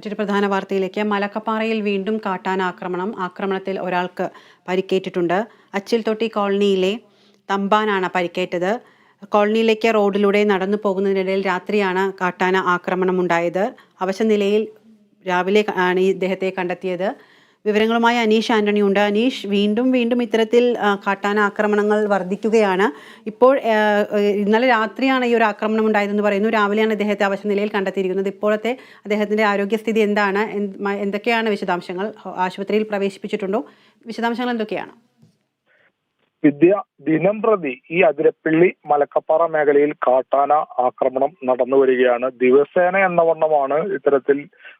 മറ്റൊരു പ്രധാന വാർത്തയിലേക്ക്. മലക്കപ്പാറയിൽ വീണ്ടും കാട്ടാന ആക്രമണം. ആക്രമണത്തിൽ ഒരാൾക്ക് പരിക്കേറ്റിട്ടുണ്ട്. അച്ചിൽത്തൊട്ടി കോളനിയിലെ തമ്പാനാണ് പരിക്കേറ്റത്. കോളനിയിലേക്ക് റോഡിലൂടെ നടന്നു പോകുന്നതിനിടയിൽ രാത്രിയാണ് കാട്ടാന ആക്രമണം ഉണ്ടായത്. അവശനിലയിൽ രാവിലെ ആണ് ഇദ്ദേഹത്തെ കണ്ടെത്തിയത്. വിവരങ്ങളുമായി അനീഷ് ആന്റണി ഉണ്ട്. അനീഷ്, വീണ്ടും ഇത്തരത്തിൽ കാട്ടാന ആക്രമണങ്ങൾ വർദ്ധിക്കുകയാണ്. ഇപ്പോൾ ഇന്നലെ രാത്രിയാണ് ഈ ഒരു ആക്രമണം ഉണ്ടായതെന്ന് പറയുന്നു. രാവിലെയാണ് അദ്ദേഹത്തെ അവശനിലയിൽ കണ്ടെത്തിയിരിക്കുന്നത്. ഇപ്പോഴത്തെ അദ്ദേഹത്തിന്റെ ആരോഗ്യസ്ഥിതി എന്താണ്? എന്തൊക്കെയാണ് വിശദാംശങ്ങൾ? ആശുപത്രിയിൽ പ്രവേശിപ്പിച്ചിട്ടുണ്ടോ? വിശദാംശങ്ങൾ എന്തൊക്കെയാണ്? ദിനം പ്രതി ഈ അതിരപ്പള്ളി മലക്കപ്പാറ മേഖലയിൽ കാട്ടാന ആക്രമണം നടന്നു വരികയാണ്. ദിവസേന എന്ന വണ്ണമാണ് ഇത്തരത്തിൽ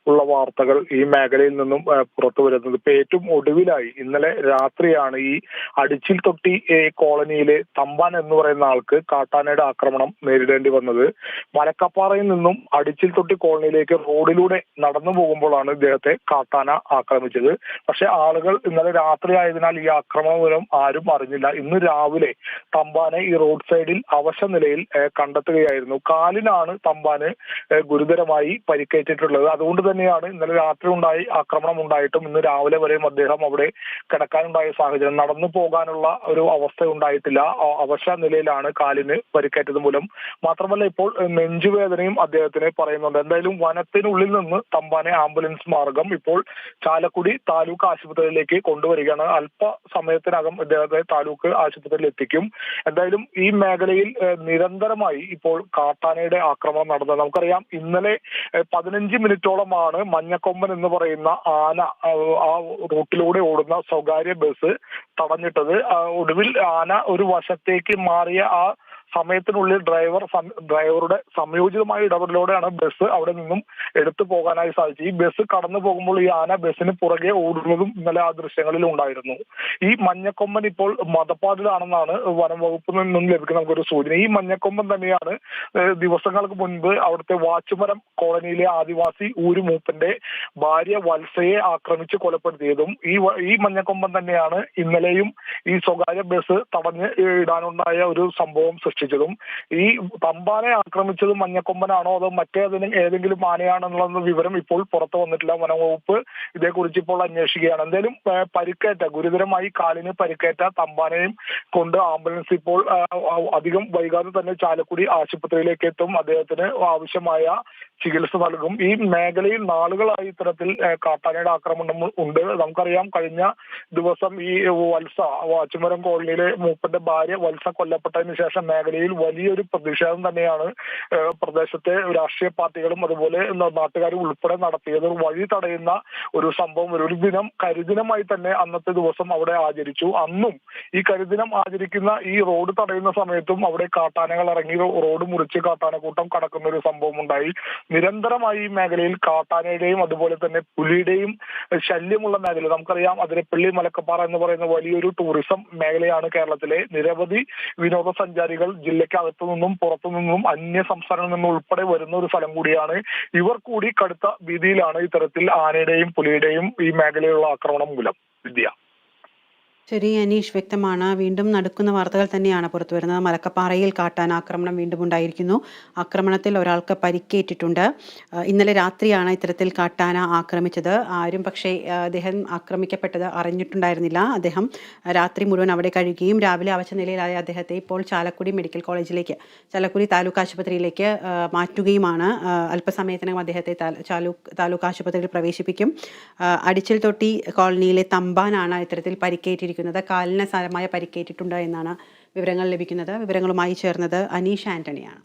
ഉള്ള വാർത്തകൾ ഈ മേഖലയിൽ നിന്നും പുറത്തു വരുന്നത്. ഇപ്പൊ ഏറ്റവും ഒടുവിലായി ഇന്നലെ രാത്രിയാണ് ഈ അടിച്ചിൽ തൊട്ടി കോളനിയിലെ തമ്പാൻ എന്ന് പറയുന്ന ആൾക്ക് കാട്ടാനയുടെ ആക്രമണം നേരിടേണ്ടി വന്നത്. മലക്കപ്പാറയിൽ നിന്നും അടിച്ചിൽ തൊട്ടി കോളനിയിലേക്ക് റോഡിലൂടെ നടന്നു പോകുമ്പോഴാണ് ഇദ്ദേഹത്തെ കാട്ടാന ആക്രമിച്ചത്. പക്ഷെ ആളുകൾ ഇന്നലെ രാത്രി ആയതിനാൽ ഈ ആക്രമണം മൂലം ആരും അറിഞ്ഞില്ല. ഇന്ന് രാവിലെ തമ്പാനെ ഈ റോഡ് സൈഡിൽ അവശ നിലയിൽ കണ്ടെത്തുകയായിരുന്നു. കാലിനാണ് തമ്പാന് ഗുരുതരമായി പരിക്കേറ്റിട്ടുള്ളത്. അതുകൊണ്ട് തന്നെയാണ് ഇന്നലെ രാത്രി ആക്രമണം ഉണ്ടായിട്ടും ഇന്ന് രാവിലെ വരെയും അദ്ദേഹം അവിടെ കിടക്കാനുണ്ടായ സാഹചര്യം. നടന്നു പോകാനുള്ള ഒരു അവസ്ഥ ഉണ്ടായിട്ടില്ല. അവശ നിലയിലാണ് കാലിന് പരിക്കേറ്റത് മൂലം. മാത്രമല്ല ഇപ്പോൾ നെഞ്ചുവേദനയും അദ്ദേഹത്തിന് പറയുന്നുണ്ട്. എന്തായാലും വനത്തിനുള്ളിൽ നിന്ന് തമ്പാനെ ആംബുലൻസ് മാർഗം ഇപ്പോൾ ചാലക്കുടി താലൂക്ക് ആശുപത്രിയിലേക്ക് കൊണ്ടുവരികയാണ്. അല്പസമയത്തിനകം ഇദ്ദേഹത്തെ താലൂക്ക് ആശുപത്രിയിൽ എത്തിക്കും. എന്തായാലും ഈ മേഖലയിൽ നിരന്തരമായി ഇപ്പോൾ കാട്ടാനയുടെ ആക്രമണം നടന്നത് നമുക്കറിയാം. ഇന്നലെ 15 മിനിറ്റോളമാണ് മഞ്ഞക്കൊമ്പൻ എന്ന് പറയുന്ന ആന ആ റൂട്ടിലൂടെ ഓടുന്ന സ്വകാര്യ ബസ് തടഞ്ഞിട്ടത്. ഒടുവിൽ ആന ഒരു വശത്തേക്ക് മാറിയ ആ സമയത്തിനുള്ളിൽ ഡ്രൈവറുടെ സംയോജിതമായ ഇടപെടലോടെയാണ് ബസ് അവിടെ നിന്നും എടുത്തു പോകാനായി സാധിച്ചത്. ഈ ബസ് കടന്നു പോകുമ്പോൾ ഈ ആന ബസ്സിന് പുറകെ ഓടുന്നതും ഇന്നലെ ആ ദൃശ്യങ്ങളിൽ ഉണ്ടായിരുന്നു. ഈ മഞ്ഞക്കൊമ്പൻ ഇപ്പോൾ മതപ്പാടിലാണെന്നാണ് വനം വകുപ്പിൽ നിന്നും ലഭിക്കുന്ന നമുക്കൊരു സൂചന. ഈ മഞ്ഞക്കൊമ്പൻ തന്നെയാണ് ദിവസങ്ങൾക്ക് മുൻപ് അവിടുത്തെ വാച്ചുമരം കോളനിയിലെ ആദിവാസി ഊരുമൂപ്പന്റെ ഭാര്യ വത്സയെ ആക്രമിച്ച് കൊലപ്പെടുത്തിയതും. ഈ മഞ്ഞക്കൊമ്പൻ തന്നെയാണ് ഇന്നലെയും ഈ സ്വകാര്യ ബസ് തടഞ്ഞ് ഇടാനുണ്ടായ ഒരു സംഭവം സൃഷ്ടിച്ചതും. ഈ തമ്പാനെ ആക്രമിച്ചത് മഞ്ഞക്കൊമ്പനാണോ അതോ ഏതെങ്കിലും ആനയാണെന്നുള്ള വിവരം ഇപ്പോൾ പുറത്തു വന്നിട്ടില്ല. വനംവകുപ്പ് ഇതേക്കുറിച്ച് ഇപ്പോൾ അന്വേഷിക്കുകയാണ്. എന്തായാലും ഗുരുതരമായി കാലിന് പരിക്കേറ്റ തമ്പാനെയും കൊണ്ട് ആംബുലൻസ് ഇപ്പോൾ അധികം വൈകാതെ തന്നെ ചാലക്കുടി ആശുപത്രിയിലേക്ക് എത്തും. അദ്ദേഹത്തിന് ആവശ്യമായ ചികിത്സ നൽകും. ഈ മേഖലയിൽ നാളുകളായി ഇത്തരത്തിൽ കാട്ടാനയുടെ ആക്രമണം ഉണ്ട്. നമുക്കറിയാം, കഴിഞ്ഞ ദിവസം ഈ വാച്ചുമരം കോളനിയിലെ മൂപ്പന്റെ ഭാര്യ വത്സ കൊല്ലപ്പെട്ടതിന് ശേഷം മേഖലയിൽ വലിയൊരു പ്രതിഷേധം തന്നെയാണ് പ്രദേശത്തെ രാഷ്ട്രീയ പാർട്ടികളും അതുപോലെ നാട്ടുകാരും ഉൾപ്പെടെ നടത്തിയത്. വഴി തടയുന്ന ഒരു സംഭവം ഒരു ദിനം കരിദിനമായി തന്നെ അന്നത്തെ ദിവസം അവിടെ ആചരിച്ചു. അന്നും ഈ കരിദിനം ആചരിക്കുന്ന ഈ റോഡ് തടയുന്ന സമയത്തും അവിടെ കാട്ടാനകൾ ഇറങ്ങി റോഡ് മുറിച്ച് കാട്ടാനക്കൂട്ടം കടക്കുന്ന ഒരു സംഭവം ഉണ്ടായി. നിരന്തരമായി ഈ മേഖലയിൽ കാട്ടാനയുടെയും അതുപോലെ തന്നെ പുലിയുടെയും ശല്യമുള്ള മേഖല നമുക്കറിയാം. അതിരപ്പള്ളി മലക്കപ്പാറ എന്ന് പറയുന്ന വലിയൊരു ടൂറിസം മേഖലയാണ് കേരളത്തിലെ. നിരവധി വിനോദസഞ്ചാരികൾ ജില്ലയ്ക്കകത്തു നിന്നും പുറത്തു നിന്നും അന്യ സംസ്ഥാനങ്ങളിൽ നിന്നും ഉൾപ്പെടെ വരുന്ന ഒരു സ്ഥലം കൂടിയാണ്. ഇവർ കൂടി കടുത്ത ഭീതിയിലാണ് ഇത്തരത്തിൽ ആനയുടെയും പുലിയുടെയും ഈ മേഖലയിലുള്ള ആക്രമണം മൂലം. ശരി അനീഷ്, വ്യക്തമാണ്. വീണ്ടും നടക്കുന്ന വാർത്തകൾ തന്നെയാണ് പുറത്തു വരുന്നത്. മലക്കപ്പാറയിൽ കാട്ടാന ആക്രമണം വീണ്ടും ഉണ്ടായിരിക്കുന്നു. ആക്രമണത്തിൽ ഒരാൾക്ക് പരിക്കേറ്റിട്ടുണ്ട്. ഇന്നലെ രാത്രിയാണ് ഇത്തരത്തിൽ കാട്ടാന ആക്രമിച്ചത്. ആരും പക്ഷേ അദ്ദേഹം ആക്രമിക്കപ്പെട്ടത് അറിഞ്ഞിട്ടുണ്ടായിരുന്നില്ല. അദ്ദേഹം രാത്രി മുഴുവൻ അവിടെ കഴിയുകയും രാവിലെ അവശ നിലയിലായ അദ്ദേഹത്തെ ഇപ്പോൾ ചാലക്കുടി താലൂക്ക് ആശുപത്രിയിലേക്ക് മാറ്റുകയുമാണ്. അല്പസമയത്തിനകം അദ്ദേഹത്തെ താലൂക്ക് ആശുപത്രിയിൽ പ്രവേശിപ്പിക്കും. അടിച്ചിൽ തൊട്ടി കോളനിയിലെ തമ്പാനാണ് ഇത്തരത്തിൽ പരിക്കേറ്റിരിക്കുന്നത്. കാലിന് സാരമായ പരിക്കേറ്റിട്ടുണ്ട് എന്നാണ് വിവരങ്ങൾ ലഭിക്കുന്നത്. വിവരങ്ങളുമായി ചേർന്നത് അനീഷ് ആന്റണിയാണ്.